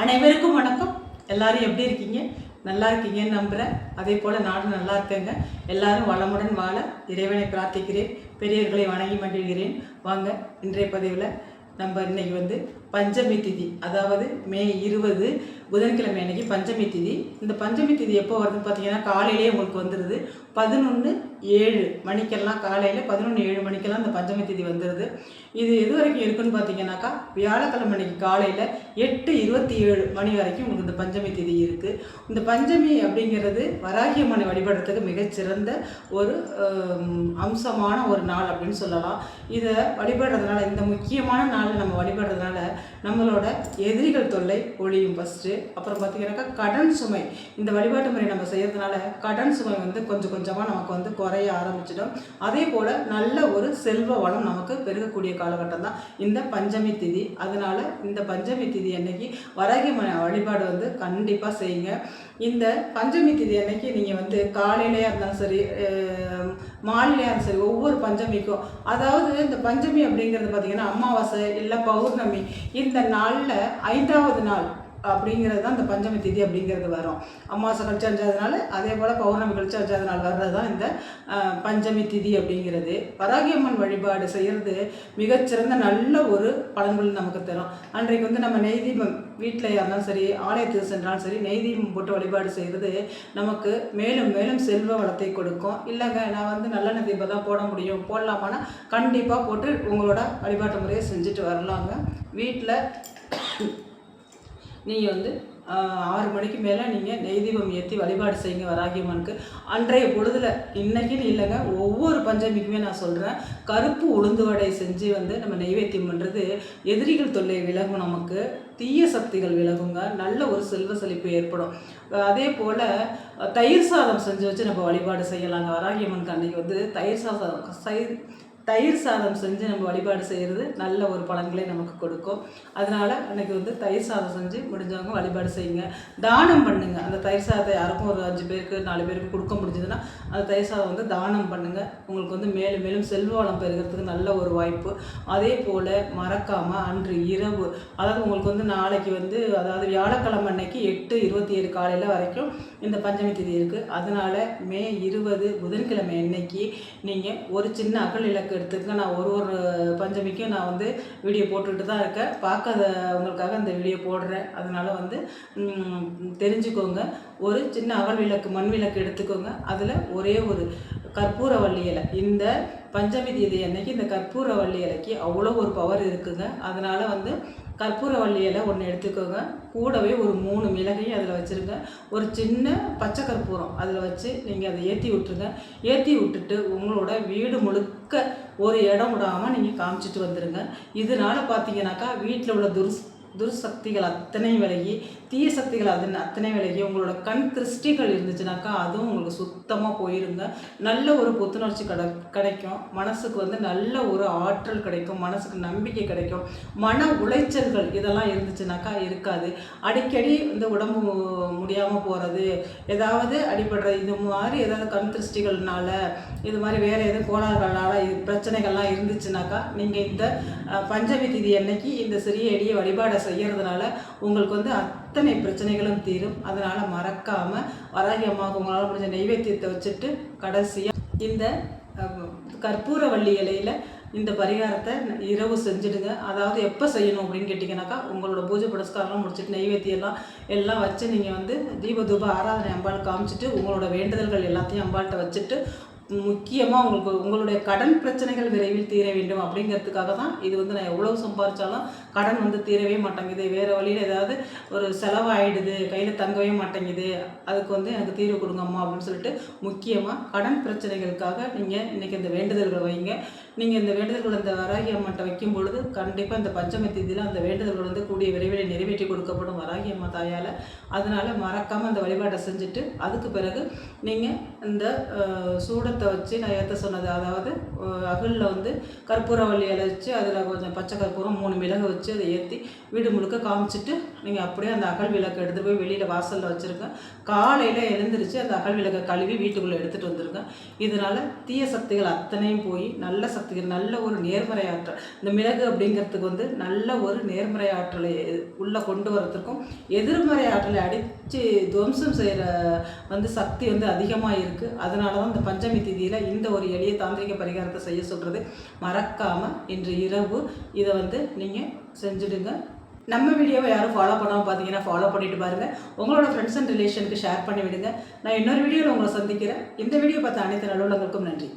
அனைவருக்கும் வணக்கம். எல்லாரும் எப்படி இருக்கீங்க? நல்லா இருக்கீங்கன்னு நம்புகிறேன். அதே போல் நானும் நல்லா இருக்கேங்க. எல்லாரும் வளமுடன் வாழ இறைவனை பிரார்த்திக்கிறேன். பெரியவர்களை வணங்கி மகிழ்கிறேன். வாங்க, இன்றைய பதிவில் நம்ம இன்னைக்கு பஞ்சமி திதி, அதாவது மே 20 புதன்கிழமை அன்னைக்கு பஞ்சமி திதி. இந்த பஞ்சமி திதி எப்போ வருதுன்னு பார்த்தீங்கன்னா காலையிலே உங்களுக்கு வந்துடுது. 11:07 மணிக்கெல்லாம், காலையில் 11:07 மணிக்கெல்லாம் இந்த பஞ்சமி திதி வந்துடுது. இது எது வரைக்கும் இருக்குன்னு பார்த்தீங்கன்னாக்கா வியாழக்கிழமை அன்னைக்கு காலையில் 8:27 மணி வரைக்கும் உங்களுக்கு இந்த பஞ்சமி திதி இருக்குது. இந்த பஞ்சமி அப்படிங்கிறது வராகி அம்மனை வழிபடுறதுக்கு மிகச்சிறந்த ஒரு அம்சமான ஒரு நாள் அப்படின்னு சொல்லலாம். இதை வழிபடுறதுனால, இந்த முக்கியமான நாளில் நம்ம வழிபடுறதுனால நம்மளோட எதிரிகள் தொல்லை ஒழியும் ஃபஸ்ட்டு. அப்புறம் பார்த்திங்கனாக்கா கடன் சுமை, இந்த வழிபாட்டு முறை நம்ம செய்யறதுனால கடன் சுமை கொஞ்சம் கொஞ்சமாக நமக்கு குறைய ஆரம்பிச்சிடும். அதே போல் நல்ல ஒரு செல்வ வளம் நமக்கு பெருகக்கூடிய காலகட்டம் தான் இந்த பஞ்சமி திதி. அதனால் இந்த பஞ்சமி திதி அன்னைக்கு வராகி வழிபாடு கண்டிப்பாக செய்யுங்க. இந்த பஞ்சமி திதி அன்னைக்கு நீங்கள் காலையிலையாக இருந்தாலும் சரி, மாலையிலையாக இருந்தாலும் சரி, ஒவ்வொரு பஞ்சமிக்கும், அதாவது இந்த பஞ்சமி அப்படிங்கிறது பார்த்திங்கன்னா அமாவாசை இல்லை பௌர்ணமி, இந்த நாளில் 5வது நாள் அப்படிங்கிறது தான் இந்த பஞ்சமி திதி அப்படிங்கிறது வரும். அமாவாசை கழிச்சு 5வது நாள், அதே போல் பௌர்ணமி கழிச்சு 5வது நாள் வர்றது தான் இந்த பஞ்சமி திதி அப்படிங்கிறது. வராகி அம்மன் வழிபாடு செய்கிறது மிகச்சிறந்த நல்ல ஒரு பலன்கள் நமக்கு தரும். அன்றைக்கு நம்ம நெய் தீபம் வீட்டில் இருந்தாலும் சரி, ஆலயத்துக்கு சென்றாலும் சரி, நெய் தீபம் போட்டு வழிபாடு செய்கிறது நமக்கு மேலும் மேலும் செல்வ வளத்தை கொடுக்கும். இல்லைங்க நான் நல்லெண்ணெய் தீபம் தான் போட முடியும், போடலாமான்னா கண்டிப்பாக போட்டு உங்களோட வழிபாட்டு முறையை செஞ்சுட்டு வரலாங்க. வீட்டில் நீங்கள் 6 மணிக்கு மேலே நீங்கள் நெய் தீபம் ஏற்றி வழிபாடு செய்யுங்க வராகி அம்மனுக்கு. அன்றைய பொழுதில், இன்றைக்கின்னு இல்லைங்க, ஒவ்வொரு பஞ்சமிக்குமே நான் சொல்கிறேன், கருப்பு உளுந்து வடை செஞ்சு நம்ம நெய்வேத்தியம் பண்ணுறது எதிரிகள் தொல்லை விலகும், நமக்கு தீய சக்திகள் விலகுங்க, நல்ல ஒரு செல்வ செழிப்பு ஏற்படும். அதே போல் தயிர் சாதம் செஞ்சு வச்சு நம்ம வழிபாடு செய்யலாங்க. வராகி அம்மனுக்கு அன்றைக்கி தயிர் சாதம் செஞ்சு நம்ம வழிபாடு செய்கிறது நல்ல ஒரு பலன்களை நமக்கு கொடுக்கும். அதனால் அன்றைக்கி தயிர் சாதம் செஞ்சு முடிஞ்சவங்க வழிபாடு செய்யுங்க. தானம் பண்ணுங்கள். அந்த தயிர் சாதத்தை யாருக்கும் ஒரு 5 பேருக்கு 4 பேருக்கு கொடுக்க முடிஞ்சதுன்னா அந்த தயிர் சாதம் தானம் பண்ணுங்கள். உங்களுக்கு மேலும் மேலும் செல்வ வளம் பெறுகிறதுக்கு நல்ல ஒரு வாய்ப்பு. அதே போல் மறக்காமல் அன்று இரவு, அதாவது உங்களுக்கு நாளைக்கு அதாவது வியாழக்கிழமை அன்னைக்கு 8:27 காலையில் வரைக்கும் இந்த பஞ்சமி திதி இருக்குது. அதனால் மே 20 புதன்கிழமை அன்னைக்கு நீங்கள் ஒரு சின்ன அகல் இலக்கு எடுத்துக்க. நான் ஒரு பஞ்சமிக்கும் நான் வீடியோ போட்டுக்கிட்டு தான் இருக்கேன். உங்களுக்காக இந்த வீடியோ போடுறேன். அதனால் தெரிஞ்சுக்கோங்க. ஒரு சின்ன அகல் விளக்கு, மண் விளக்கு எடுத்துக்கோங்க. அதில் ஒரே ஒரு கற்பூரவள்ளி இலை, இந்த பஞ்சமி தேதி அன்னைக்கு இந்த கற்பூரவள்ளி இலைக்கு அவ்வளோ ஒரு பவர் இருக்குங்க. அதனால் கற்பூரவள்ளி இலை ஒன்று எடுத்துக்கோங்க. கூடவே ஒரு 3 மிளகையும் அதில் வச்சுருங்க. ஒரு சின்ன பச்சை கற்பூரம் அதில் வச்சு நீங்கள் அதை ஏற்றி விட்டுருங்க. ஏற்றி விட்டுட்டு உங்களோட வீடு முழுக்க ஒரு இடம் விடாமல் நீங்கள் காமிச்சிட்டு வந்துடுங்க. இதனால் பார்த்தீங்கன்னாக்கா வீட்டில் உள்ள துர்சக்திகள் அத்தனை விலகி, தீய சக்திகள் அத்தனை விலகி, உங்களோட கண் திருஷ்டிகள் இருந்துச்சுனாக்கா அதுவும் உங்களுக்கு சுத்தமாக போயிருங்க. நல்ல ஒரு புத்துணர்ச்சி கிடைக்கும். மனசுக்கு நல்ல ஒரு ஆற்றல் கிடைக்கும். மனசுக்கு நம்பிக்கை கிடைக்கும். மன உளைச்சல்கள் இதெல்லாம் இருந்துச்சுனாக்கா இருக்காது. அடிக்கடி உடம்பு முடியாமல் போகிறது, ஏதாவது அடிபடுற, இது மாதிரி ஏதாவது கண் திருஷ்டிகள்னால, இது மாதிரி வேறு எதுவும் கோளாறுகளால் பிரச்சனைகள்லாம் இருந்துச்சுனாக்கா நீங்கள் இந்த பஞ்சமி திதி அன்னைக்கு இந்த சிறிய எளிய வழிபாடை செய்கிறதுனால உங்களுக்கு அத்தனை பிரச்சனைகளும் தீரும். அதனால் மறக்காமல் வராகி அம்மாவுக்கு உங்களால் முடிஞ்ச நெய்வேத்தியத்தை வச்சுட்டு கடைசியாக இந்த கற்பூரவள்ளி இலையில் இந்த பரிகாரத்தை இரவு செஞ்சுடுங்க. அதாவது எப்போ செய்யணும் அப்படின்னு கேட்டிங்கனாக்கா, உங்களோட பூஜை புரஸ்காரம்லாம் முடிச்சுட்டு நெய்வேத்தியெல்லாம் எல்லாம் வச்சு நீங்கள் தீப தூப ஆராதனை அம்பாள் காமிச்சிட்டு உங்களோட வேண்டுதல்கள் எல்லாத்தையும் அம்பாள்கிட்ட வச்சுட்டு, முக்கியமாக உங்களுடைய கடன் பிரச்சனைகள் விரைவில் தீர வேண்டும் அப்படிங்கிறதுக்காக தான் இது. நான் எவ்வளோ சம்பாதிச்சாலும் கடன் தீரவே மாட்டேங்குது, வேறு வழியில் ஏதாவது ஒரு செலவாயிடுது, கையில் தங்கவே மாட்டேங்குது, அதுக்கு எனக்கு தீர்வு கொடுங்கம்மா அப்படின்னு சொல்லிட்டு முக்கியமாக கடன் பிரச்சனைகளுக்காக நீங்கள் இன்றைக்கி இந்த வேண்டுதல்கள் வைங்க. நீங்கள் இந்த வேண்டுதல்கள் அந்த வராகி அம்மாட்ட வைக்கும் பொழுது கண்டிப்பாக இந்த பஞ்சமி திதியில் அந்த வேண்டுதல்கள் கூடிய விரைவில் நிறைவேற்றி கொடுக்கப்படும் வராகி அம்மா தாயால். அதனால் மறக்காமல் அந்த வழிபாட்டை செஞ்சுட்டு அதுக்கு பிறகு நீங்கள் இந்த சூடத்தை வச்சு நான் ஏற்ற சொன்னது, அதாவது அகலில் கற்பூரவள்ளி இலை வச்சு அதில் கொஞ்சம் பச்சை கற்பூரம் 3 மிளகு வச்சு அதை ஏற்றி வீடு முழுக்க காமிச்சிட்டு நீங்கள் அப்படியே அந்த அகல் விளக்கை எடுத்துகிட்டு போய் வெளியில் வாசலில் வச்சுருங்க. காலையில் எழுந்திரிச்சு அந்த அகல் விளக்கை கழுவி வீட்டுக்குள்ளே எடுத்துகிட்டு வந்துருங்க. இதனால் தீய சக்திகள் அத்தனையும் போய் நல்ல சக்திகள், நல்ல ஒரு நேர்மறை ஆற்றல், இந்த மிளகு அப்படிங்கிறதுக்கு வந்து நல்ல ஒரு நேர்மறை ஆற்றலை உள்ளே கொண்டு வரத்துக்கும் எதிர்மறை ஆற்றலை அடித்து துவம்சம் செய்கிற வந்து சக்தி வந்து அதிகமாக இருக்குது. அதனால தான் இந்த பஞ்சமி திதியில் இந்த ஒரு எளிய தாந்திரிக பரிகாரத்தை செய்ய சொல்கிறது. மறக்காமல் இன்று இரவு இதை வந்து நீங்கள் செஞ்சுடுங்க. நம்ம வீடியோவை யாரும் ஃபாலோ பண்ணாமல் பார்த்தீங்கன்னா ஃபாலோ பண்ணிட்டு பாருங்கள். உங்களோட ஃப்ரெண்ட்ஸ் அண்ட் ரிலேஷனுக்கு ஷேர் பண்ணி விடுங்க. நான் இன்னொரு வீடியோவில் உங்களை சந்திக்கிறேன். இந்த வீடியோ பார்த்த அனைத்து நல்லுள்ளங்களுக்கும் நன்றி.